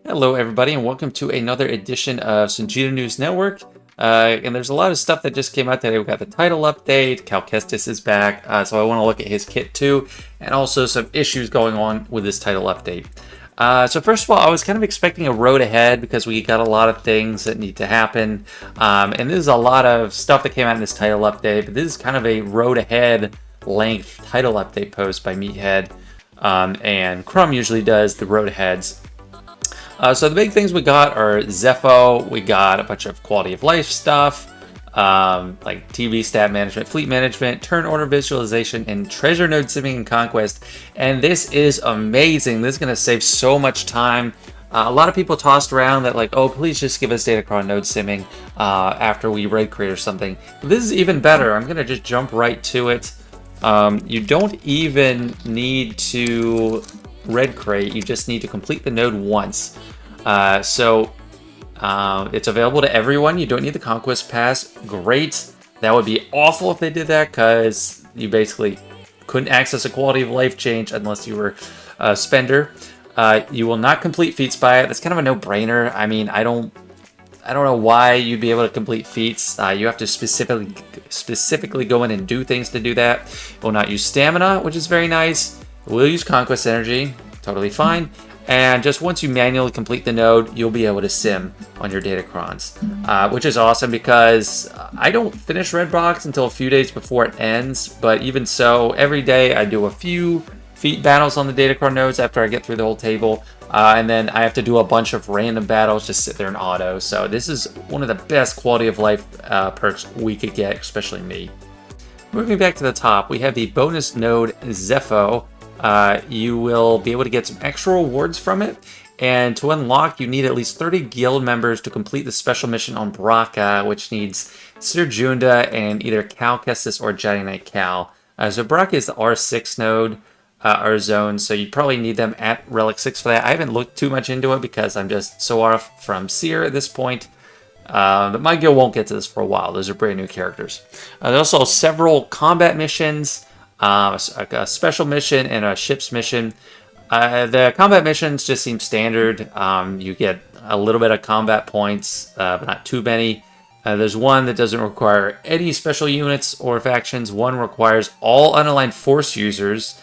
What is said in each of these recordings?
Hello, everybody, and welcome to another edition of Songeta News Network. And there's a lot of stuff that just came out today. We've got the title update, Cal Kestis is back, so I want to look at his kit too, and also some issues going on with this title update. So first of all, I was kind of expecting a road ahead because we got a lot of things that need to happen. And there's a lot of stuff that came out in this title update, but this is kind of a road ahead length title update post by Meathead. And Crumb usually does the road aheads. So the big things we got are Zeffo, we got a bunch of quality of life stuff, like TV stat management, fleet management, turn order visualization, and treasure node simming and conquest. And this is amazing. This is going to save so much time. A lot of people tossed around that like, oh, please just give us Datacron node simming after we raid create or something. But this is even better. I'm going to just jump right to it. You don't even need to red crate, you just need to complete the node once. It's available to everyone. You don't need the conquest pass. Great. That would be awful if they did that, because you basically couldn't access a quality of life change unless you were a spender. You will not complete feats by it. That's kind of a no-brainer. I mean, I don't know why you'd be able to complete feats. You have to specifically go in and do things to do that. It will not use stamina, which is very nice. It will use conquest energy, totally fine. And just once you manually complete the node, you'll be able to sim on your Datacrons, which is awesome because I don't finish Red Box until a few days before it ends. But even so, every day I do a few feat battles on the Datacron nodes after I get through the whole table. And then I have to do a bunch of random battles, just sit there in auto. So this is one of the best quality of life perks we could get, especially me. Moving back to the top, we have the bonus node Zeffo. You will be able to get some extra rewards from it. And to unlock, you need at least 30 guild members to complete the special mission on Baraka, which needs Sir Junda and either Cal Kestis or Jedi Knight Cal. So Baraka is the R6 node. Our zone, so you'd probably need them at Relic 6 for that. I haven't looked too much into it because I'm just so off from Seer at this point. But my guild won't get to this for a while. Those are brand new characters. There's also several combat missions, a special mission, and a ship's mission. The combat missions just seem standard. You get a little bit of combat points, but not too many. There's one that doesn't require any special units or factions. One requires all unaligned force users,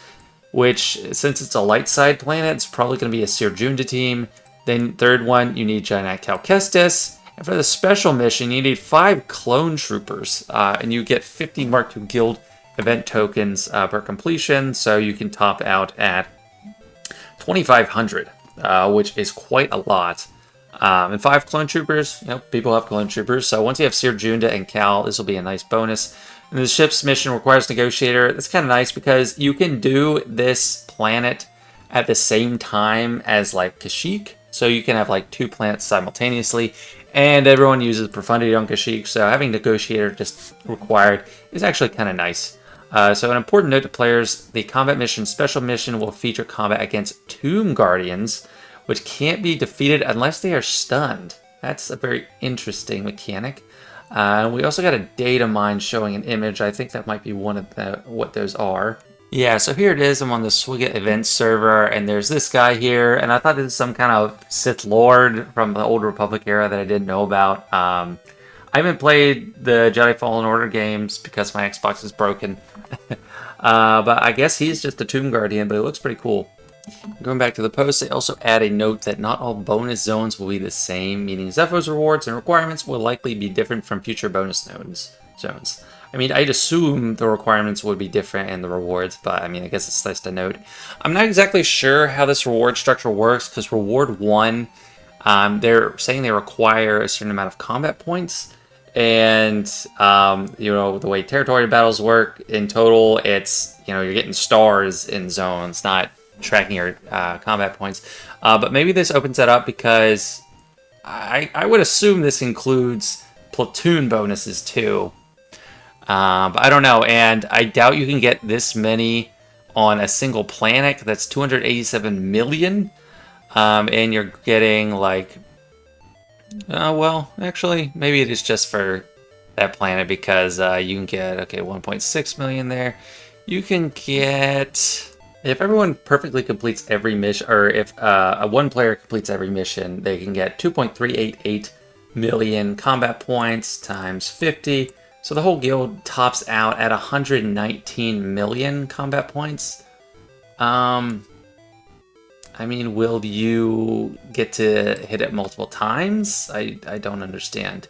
which, since it's a light side planet, it's probably going to be a Sir Junda team. Then third one, you need Giant Cal Kestis. And for the special mission, you need 5 clone troopers. And you get 50 Mark II Guild event tokens per completion. So you can top out at 2,500, which is quite a lot. And 5 clone troopers, people have clone troopers. So once you have Sir Junda and Cal, this will be a nice bonus. And the ship's mission requires Negotiator. That's kind of nice because you can do this planet at the same time as like Kashyyyk. So you can have like 2 planets simultaneously. And everyone uses Profundity on Kashyyyk. So having Negotiator just required is actually kind of nice. So an important note to players, the combat mission special mission will feature combat against Tomb Guardians, which can't be defeated unless they are stunned. That's a very interesting mechanic. We also got a data mine showing an image. I think that might be one of what those are. Yeah, so here it is. I'm on the Swigga events server, and there's this guy here. And I thought this was some kind of Sith Lord from the Old Republic era that I didn't know about. I haven't played the Jedi Fallen Order games because my Xbox is broken. But I guess he's just a Tomb Guardian, but it looks pretty cool. Going back to the post, they also add a note that not all bonus zones will be the same, meaning Zeffo's rewards and requirements will likely be different from future bonus zones. I mean, I'd assume the requirements would be different and the rewards, but I mean, I guess it's nice to note. I'm not exactly sure how this reward structure works, because reward 1, they're saying they require a certain amount of combat points, and the way territory battles work, in total, it's, you're getting stars in zones, not tracking your combat points. But maybe this opens that up because I would assume this includes platoon bonuses too. But I don't know, and I doubt you can get this many on a single planet. That's 287 million. And you're getting like, well, actually, maybe it is just for that planet because you can get, 1.6 million there. You can get If everyone perfectly completes every mission, or if one player completes every mission, they can get 2.388 million combat points times 50. So the whole guild tops out at 119 million combat points. I mean, will you get to hit it multiple times? I don't understand.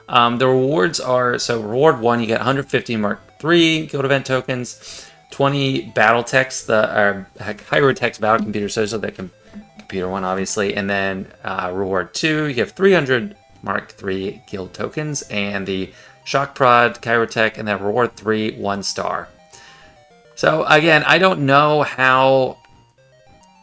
The rewards are, so reward 1, you get 150 Mark III guild event tokens, 20 battle techs, the higher text battle computers, those are the computer one, obviously, and then reward 2, you have 300 Mark III guild tokens, and the shock prod, chirotech, and then reward 3, 1 star. So again, I don't know how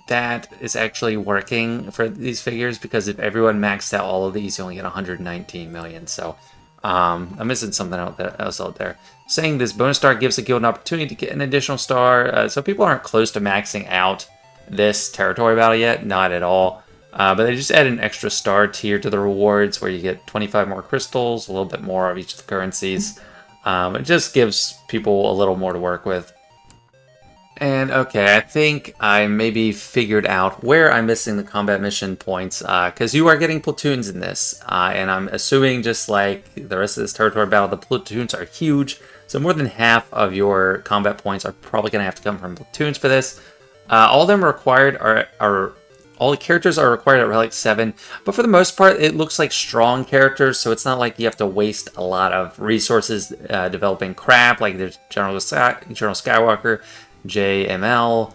that is actually working for these figures, because if everyone maxed out all of these, you only get 119 million. So I'm missing something else out there. Saying this bonus star gives the guild an opportunity to get an additional star. So people aren't close to maxing out this territory battle yet, not at all. But they just add an extra star tier to the rewards where you get 25 more crystals, a little bit more of each of the currencies. It just gives people a little more to work with. And okay, I think I maybe figured out where I'm missing the combat mission points, because you are getting platoons in this, and I'm assuming just like the rest of this territory battle, the platoons are huge, so more than half of your combat points are probably going to have to come from platoons for this. All of them are required all the characters are required at relic 7, but for the most part, it looks like strong characters, so it's not like you have to waste a lot of resources developing crap, like there's General Skywalker, JML,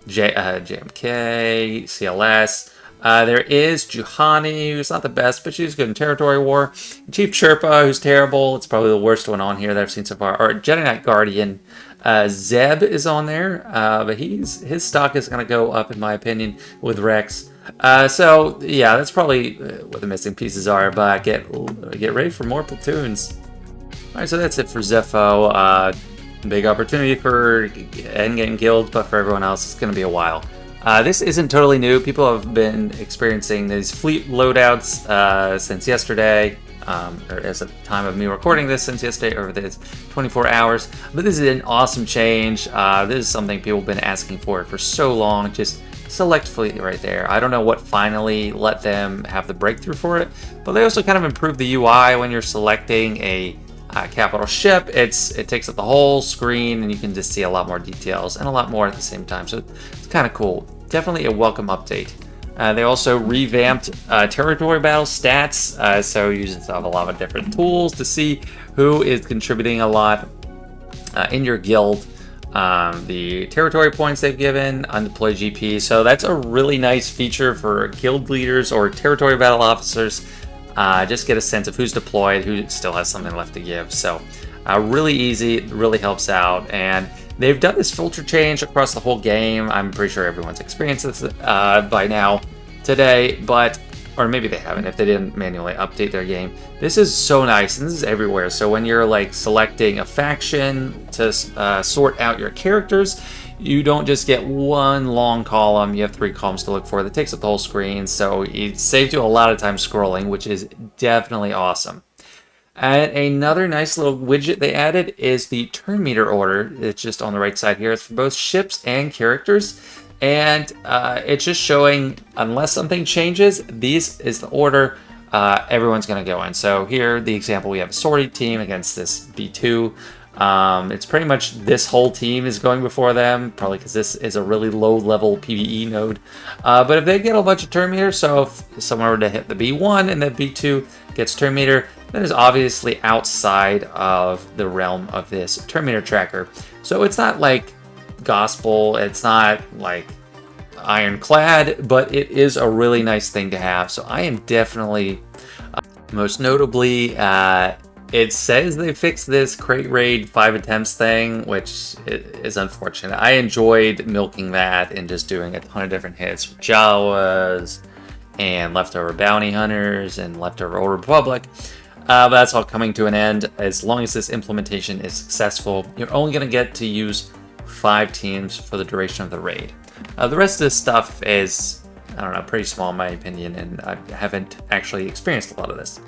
JMK, CLS. There is Juhani, who's not the best, but she's good in Territory War. Chief Chirpa, who's terrible. It's probably the worst one on here that I've seen so far. Or Jedi Knight Guardian. Zeb is on there, but his stock is going to go up, in my opinion, with Rex. So, yeah, that's probably what the missing pieces are, but get ready for more platoons. Alright, so that's it for Zeffo. Big opportunity for endgame guild, but for everyone else, it's going to be a while. This isn't totally new. People have been experiencing these fleet loadouts since yesterday, or as at the time of me recording this, since yesterday, or this 24 hours. But this is an awesome change. This is something people have been asking for so long. Just select fleet right there. I don't know what finally let them have the breakthrough for it, but they also kind of improved the UI when you're selecting a capital ship. It takes up the whole screen, and you can just see a lot more details and a lot more at the same time. So it's kind of cool. Definitely a welcome update. They also revamped territory battle stats, so you just have a lot of different tools to see who is contributing a lot in your guild. The territory points they've given, undeployed GP. So that's a really nice feature for guild leaders or territory battle officers. Just get a sense of who's deployed, who still has something left to give. So really easy, really helps out. And they've done this filter change across the whole game. I'm pretty sure everyone's experienced this by now today, or maybe they haven't if they didn't manually update their game. This is so nice, and this is everywhere. So when you're like selecting a faction to sort out your characters, you don't just get one long column, you have 3 columns to look for. That takes up the whole screen, so it saves you a lot of time scrolling, which is definitely awesome. And another nice little widget they added is the turn meter order. It's just on the right side here. It's for both ships and characters. And it's just showing, unless something changes, this is the order everyone's going to go in. So here, the example, we have a sortie team against this B2. It's pretty much this whole team is going before them, probably because this is a really low-level PvE node. But if they get a bunch of turn meters, so if someone were to hit the B1 and the B2 gets turn meter, that is obviously outside of the realm of this turn meter tracker. So it's not like gospel, it's not like ironclad, but it is a really nice thing to have. So I am definitely, most notably, it says they fixed this crate raid 5 attempts thing, which is unfortunate. I enjoyed milking that and just doing a ton of different hits for Jawas and leftover bounty hunters and leftover Old Republic. But that's all coming to an end. As long as this implementation is successful, you're only going to get to use 5 teams for the duration of the raid. The rest of this stuff is, I don't know, pretty small in my opinion, and I haven't actually experienced a lot of this.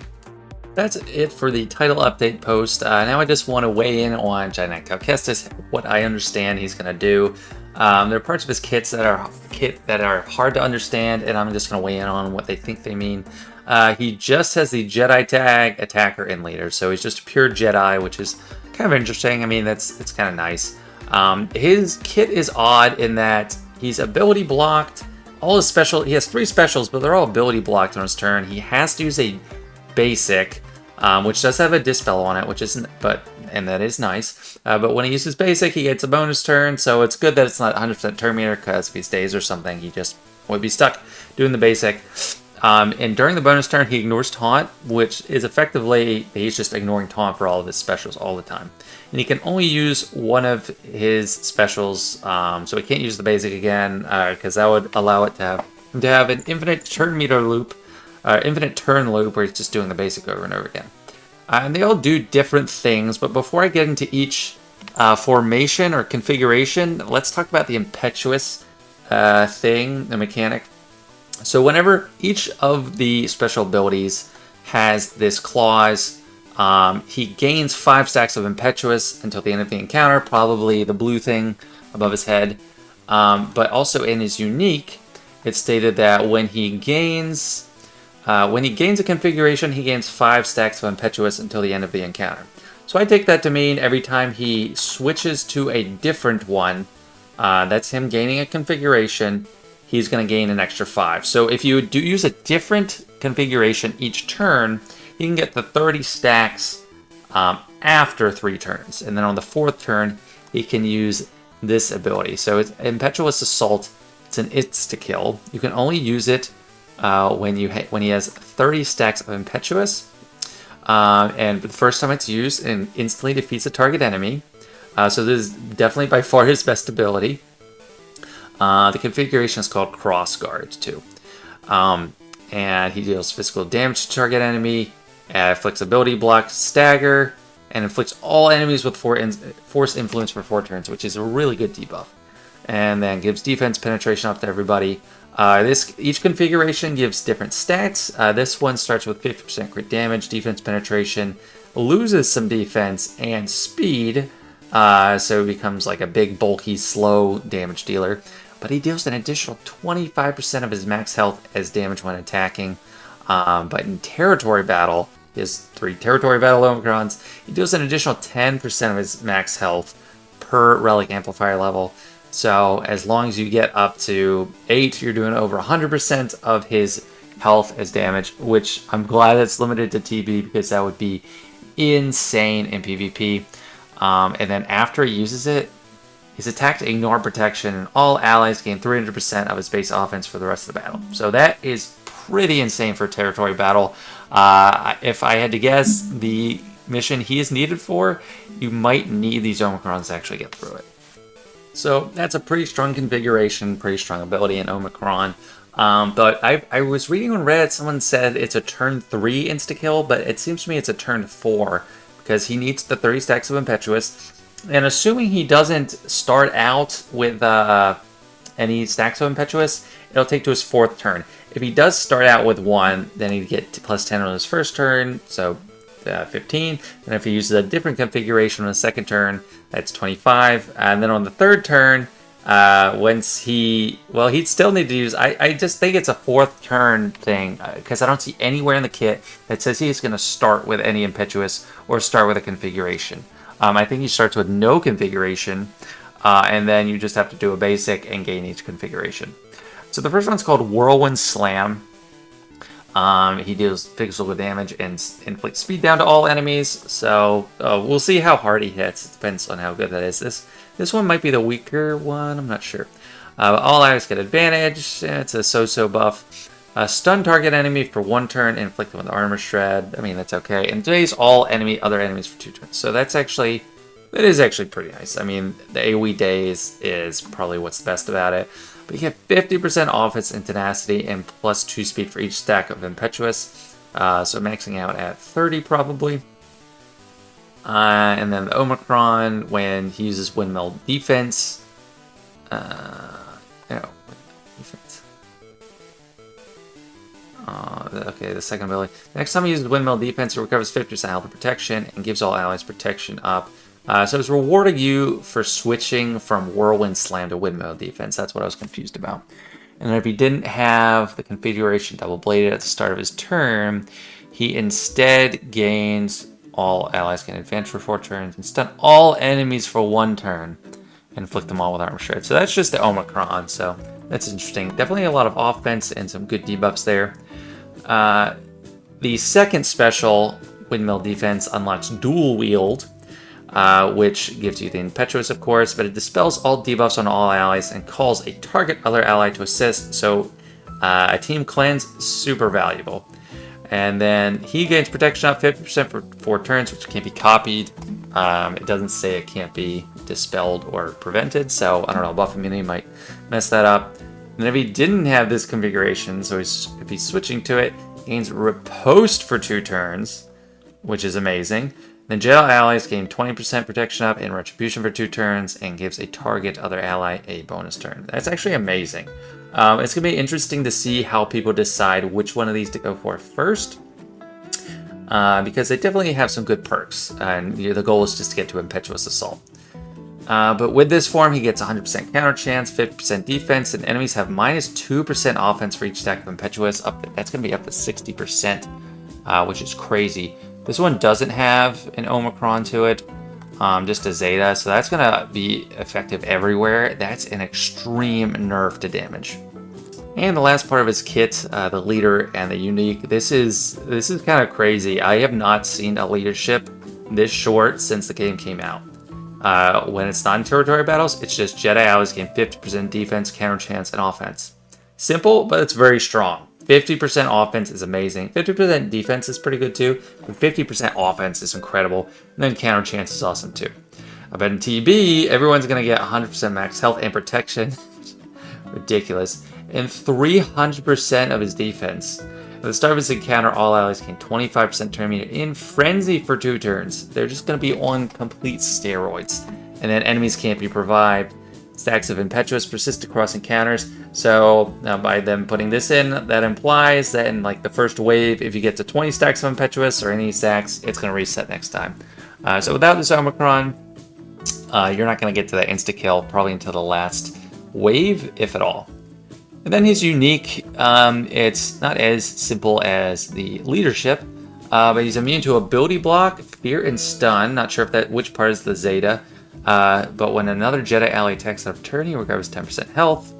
that's it for the title update post. Now I just want to weigh in on Giant Calcestis, what I understand he's going to do. There are parts of his kit that are hard to understand, and I'm just going to weigh in on what they think they mean. He just has the Jedi tag, attacker, and leader, so he's just a pure Jedi, which is kind of interesting. I mean, it's kind of nice. His kit is odd in that he's ability blocked. All his he has 3 specials, but they're all ability blocked on his turn. He has to use a basic, which does have a dispel on it, which isn't, and that is nice. But when he uses basic, he gets a bonus turn, so it's good that it's not 100% turn meter, because if he stays or something, he just would be stuck doing the basic. And during the bonus turn, he ignores taunt, which is effectively, he's just ignoring taunt for all of his specials all the time. And he can only use one of his specials, so he can't use the basic again, because that would allow it to have an infinite turn meter loop, infinite turn loop, where he's just doing the basic over and over again. And they all do different things, but before I get into each formation or configuration, let's talk about the impetuous thing, the mechanic. So whenever each of the special abilities has this clause, he gains 5 stacks of impetuous until the end of the encounter, probably the blue thing above his head. But also in his unique, it's stated that when he gains a configuration, he gains 5 stacks of impetuous until the end of the encounter. So I take that to mean every time he switches to a different one, that's him gaining a configuration, he's going to gain an extra 5. So if you do use a different configuration each turn, you can get the 30 stacks after 3 turns. And then on the 4th turn, he can use this ability. So it's Impetuous Assault. It's an insta-kill. You can only use it when he has 30 stacks of Impetuous. And the first time it's used, it instantly defeats a target enemy. So this is definitely by far his best ability. The configuration is called Cross Guard too. And he deals physical damage to target enemy, inflicts ability block, stagger, and inflicts all enemies with force influence for 4 turns, which is a really good debuff. And then gives defense penetration up to everybody. Each configuration gives different stats. This one starts with 50% crit damage, defense penetration, loses some defense and speed, so it becomes like a big, bulky, slow damage dealer. But he deals an additional 25% of his max health as damage when attacking. But in territory battle, he has 3 territory battle Omicrons. He deals an additional 10% of his max health per relic amplifier level. So as long as you get up to 8, you're doing over 100% of his health as damage, which I'm glad it's limited to TB, because that would be insane in PvP. And then after he uses it, his attack to ignore protection, and all allies gain 300% of his base offense for the rest of the battle. So that is pretty insane for territory battle. If I had to guess the mission he is needed for, you might need these Omicrons to actually get through it. So that's a pretty strong configuration, pretty strong ability in Omicron. But I was reading on Reddit, someone said it's a turn 3 insta-kill, but it seems to me it's a turn 4, because he needs the 30 stacks of Impetuous. And assuming he doesn't start out with any stacks of Impetuous, it'll take to his 4th turn. If he does start out with 1, then he'd get plus 10 on his 1st turn, so 15. And if he uses a different configuration on his 2nd turn, that's 25. And then on the 3rd turn, he'd still need to use, I just think it's a 4th turn thing, because I don't see anywhere in the kit that says he's going to start with any Impetuous or start with a configuration. I think he starts with no configuration, and then you just have to do a basic and gain each configuration. So the first one's called Whirlwind Slam. He deals physical damage and inflicts speed down to all enemies, so we'll see how hard he hits. It depends on how good that is. This one might be the weaker one, I'm not sure. All allies get advantage. It's a so-so buff. Stun target enemy for 1 turn, inflict them with armor shred. I mean, that's okay. And daze all other enemies for 2 turns. So that is actually pretty nice. I mean, the AoE daze is probably what's the best about it. But you get 50% offense and tenacity and plus 2 speed for each stack of Impetuous. So maxing out at 30 probably. And then the Omicron, when he uses Windmill Defense. Defense. Okay, the second ability. The next time he uses Windmill Defense, it recovers 50% health and protection and gives all allies protection up. So it's rewarding you for switching from Whirlwind Slam to Windmill Defense. That's what I was confused about. And then if he didn't have the configuration Double Bladed at the start of his turn, he instead gains all allies can advance for 4 turns and stun all enemies for 1 turn. Inflict them all with Armor Shred. So that's just the Omicron, so that's interesting. Definitely a lot of offense and some good debuffs there. The second special, Windmill Defense, unlocks Dual Wield, which gives you the Impetuous, of course, but it dispels all debuffs on all allies and calls a target other ally to assist, so a team cleanse, super valuable. And then he gains protection up 50% for 4 turns, which can't be copied. It doesn't say it can't be dispelled or prevented, so I don't know, buff immunity might mess that up. And if he didn't have this configuration, so if he's switching to it, he gains Riposte for 2 turns, which is amazing. Then Jedi allies gain 20% protection up and Retribution for 2 turns and gives a target other ally a bonus turn. That's actually amazing. It's going to be interesting to see how people decide which one of these to go for first. Because they definitely have some good perks. And the goal is just to get to Impetuous Assault. But with this form, he gets 100% counter chance, 50% defense, and enemies have minus 2% offense for each stack of Impetuous. That's going to be up to 60%, which is crazy. This one doesn't have an Omicron to it, just a Zeta, so that's going to be effective everywhere. That's an extreme nerf to damage. And the last part of his kit, the leader and the unique. This is kind of crazy. I have not seen a leadership this short since the game came out. When it's not in territory battles, it's just Jedi allies gain 50% defense, counter chance, and offense. Simple, but it's very strong. 50% offense is amazing. 50% defense is pretty good too, but 50% offense is incredible. And then counter chance is awesome too. I bet in TB, everyone's going to get 100% max health and protection. Ridiculous. And 300% of his defense. At the start of his encounter, all allies gain 25% turn meter in Frenzy for 2 turns. They're just going to be on complete steroids. And then enemies can't be revived. Stacks of Impetuous persist across encounters. So by them putting this in, that implies that in like the first wave, if you get to 20 stacks of Impetuous or any stacks, it's going to reset next time. So without this Omicron, you're not going to get to that insta-kill probably until the last wave, if at all. And then he's unique. It's not as simple as the leadership, but he's immune to ability block, fear, and stun. Not sure if which part is the Zeta. But when another Jedi ally attacks out of turn, he recovers 10% health.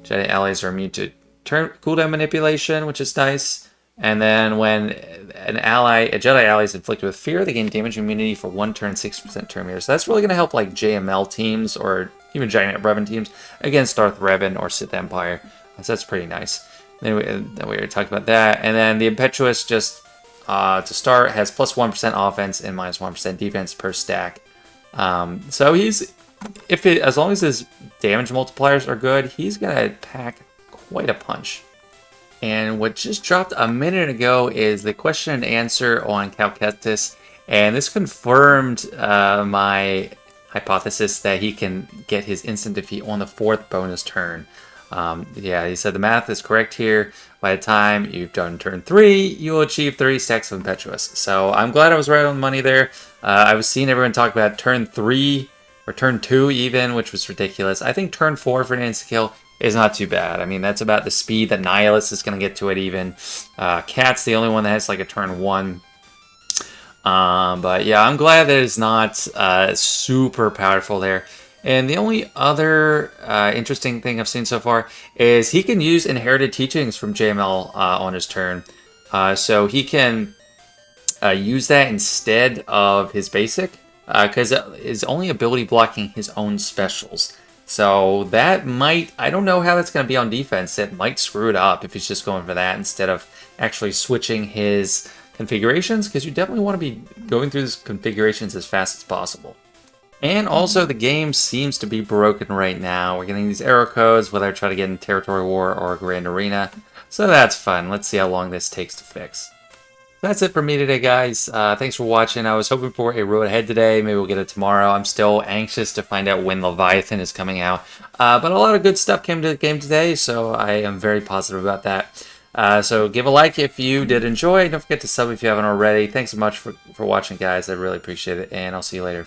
Jedi allies are immune to turn cooldown manipulation, which is nice. And then when a Jedi ally is inflicted with fear, they gain damage immunity for 1 turn, 6% turn meter. So that's really going to help like JML teams or even Giant Revan teams against Darth Revan or Sith Empire. So that's pretty nice. Then we already talked about that. And then the Impetuous just to start has plus 1% offense and minus 1% defense per stack. So as long as his damage multipliers are good, he's gonna pack quite a punch. And what just dropped a minute ago is the question and answer on Cal Kestis, and this confirmed my hypothesis that he can get his instant defeat on the 4th bonus turn. Yeah, he said the math is correct here. By the time you've done turn 3, you will achieve 30 stacks of Impetuous. So I'm glad I was right on the money there. I was seeing everyone talk about turn 3 or turn 2 even, which was ridiculous. I think turn 4 for an insta-kill is not too bad. I mean, that's about the speed that Nihilus is going to get to it even. Cat's the only one that has like a turn 1. But yeah, I'm glad that it's not super powerful there. And the only other interesting thing I've seen so far is he can use Inherited Teachings from JML on his turn. So he can use that instead of his basic, because it's only ability blocking his own specials. So that I don't know how that's going to be on defense. It might screw it up if he's just going for that instead of actually switching his configurations, because you definitely want to be going through these configurations as fast as possible. And also, the game seems to be broken right now. We're getting these error codes, whether I try to get in Territory War or Grand Arena. So that's fun. Let's see how long this takes to fix. That's it for me today, guys. Thanks for watching. I was hoping for a road ahead today. Maybe we'll get it tomorrow. I'm still anxious to find out when Leviathan is coming out. But a lot of good stuff came to the game today, so I am very positive about that. So give a like if you did enjoy. Don't forget to sub if you haven't already. Thanks so much for watching, guys. I really appreciate it, and I'll see you later.